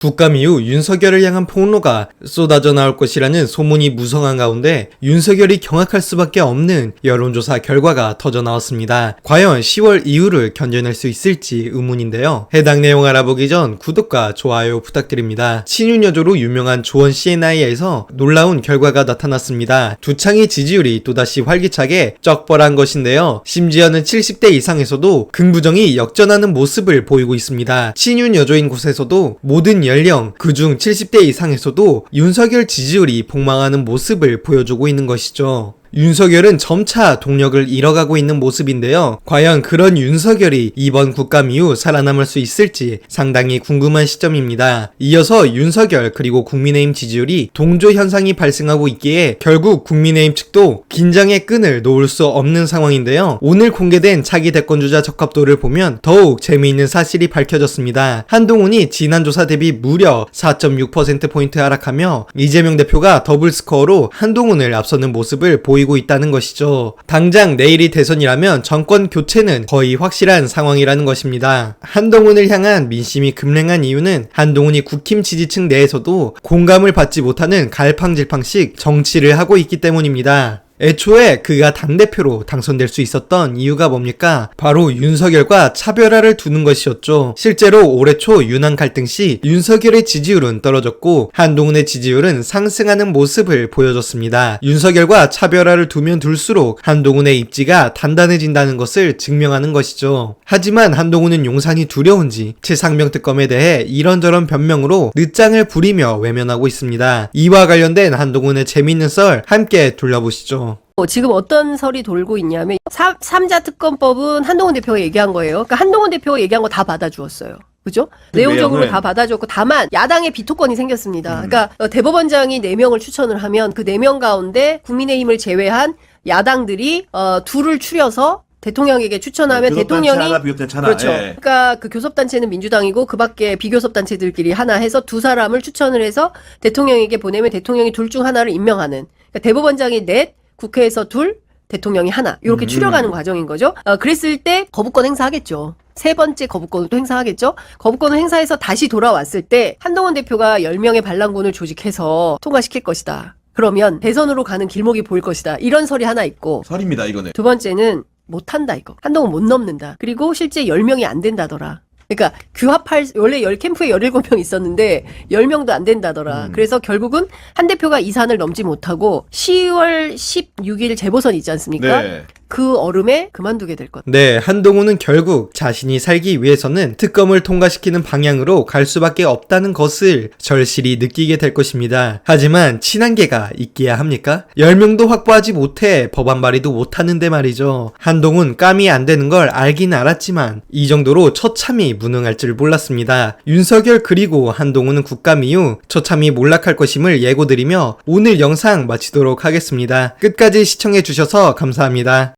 국감 이후 윤석열을 향한 폭로가 쏟아져 나올 것이라는 소문이 무성한 가운데 윤석열이 경악할 수밖에 없는 여론조사 결과가 터져 나왔습니다. 과연 10월 이후를 견뎌낼 수 있을지 의문인데요. 해당 내용 알아보기 전 구독과 좋아요 부탁드립니다. 친윤여조로 유명한 조원 CNI에서 놀라운 결과가 나타났습니다. 두창의 지지율이 또다시 활기차게 쩍벌한 것인데요. 심지어는 70대 이상에서도 긍부정이 역전하는 모습을 보이고 있습니다. 친윤여조인 곳에서도 모든 연령, 그중 70대 이상에서도 윤석열 지지율이 폭망하는 모습을 보여주고 있는 것이죠. 윤석열은 점차 동력을 잃어가고 있는 모습인데요. 과연 그런 윤석열이 이번 국감 이후 살아남을 수 있을지 상당히 궁금한 시점입니다. 이어서 윤석열 그리고 국민의힘 지지율이 동조 현상이 발생하고 있기에 결국 국민의힘 측도 긴장의 끈을 놓을 수 없는 상황인데요. 오늘 공개된 차기 대권주자 적합도를 보면 더욱 재미있는 사실이 밝혀졌습니다. 한동훈이 지난 조사 대비 무려 4.6%포인트 하락하며 이재명 대표가 더블 스코어로 한동훈을 앞서는 모습을 보이고 있다는 것이죠. 당장 내일이 대선이라면 정권 교체는 거의 확실한 상황이라는 것입니다. 한동훈을 향한 민심이 급랭한 이유는 한동훈이 국힘 지지층 내에서도 공감을 받지 못하는 갈팡질팡식 정치를 하고 있기 때문입니다. 애초에 그가 당대표로 당선될 수 있었던 이유가 뭡니까? 바로 윤석열과 차별화를 두는 것이었죠. 실제로 올해 초 윤한 갈등 시 윤석열의 지지율은 떨어졌고 한동훈의 지지율은 상승하는 모습을 보여줬습니다. 윤석열과 차별화를 두면 둘수록 한동훈의 입지가 단단해진다는 것을 증명하는 것이죠. 하지만 한동훈은 용산이 두려운지 최상병 특검에 대해 이런저런 변명으로 늦장을 부리며 외면하고 있습니다. 이와 관련된 한동훈의 재미있는 썰 함께 둘러보시죠. 지금 어떤 설이 돌고 있냐면 3자 특검법은 한동훈 대표가 얘기한 거예요. 그러니까 한동훈 대표가 얘기한 거 다 받아주었어요. 그죠? 내용적으로 다 받아줬고 다만 야당의 비토권이 생겼습니다. 그러니까 대법원장이 4명을 추천을 하면 그 4명 가운데 국민의힘을 제외한 야당들이 둘을 추려서 대통령에게 추천하면 대통령이 하나, 비교섭단체 그렇죠. 예. 그러니까 그 교섭단체는 민주당이고 그밖에 비교섭단체들끼리 하나 해서 두 사람을 추천을 해서 대통령에게 보내면 대통령이 둘 중 하나를 임명하는. 그러니까 대법원장이 넷, 국회에서 둘, 대통령이 하나 이렇게 추려가는 과정인 거죠. 그랬을 때 거부권 행사하겠죠. 세 번째 거부권을 또 행사하겠죠. 거부권을 행사해서 다시 돌아왔을 때 한동훈 대표가 10명의 반란군을 조직해서 통과시킬 것이다. 그러면 대선으로 가는 길목이 보일 것이다. 이런 설이 하나 있고 설입니다 이거는. 두 번째는 못한다 이거. 한동훈 못 넘는다. 그리고 실제 10명이 안 된다더라. 그러니까 규합할 원래 10캠프에 17명 있었는데 10명도 안 된다더라. 그래서 결국은 한 대표가 이 산을 넘지 못하고 10월 16일 재보선 있지 않습니까? 네. 그 얼음에 그만두게 될 것. 네, 한동훈은 결국 자신이 살기 위해서는 특검을 통과시키는 방향으로 갈 수밖에 없다는 것을 절실히 느끼게 될 것입니다. 하지만 친한계가 있기야 합니까? 10명도 확보하지 못해 법안 발의도 못하는데 말이죠. 한동훈 깜이 안 되는 걸 알긴 알았지만 이 정도로 처참히 무능할 줄 몰랐습니다. 윤석열 그리고 한동훈은 국감 이후 처참히 몰락할 것임을 예고드리며 오늘 영상 마치도록 하겠습니다. 끝까지 시청해주셔서 감사합니다.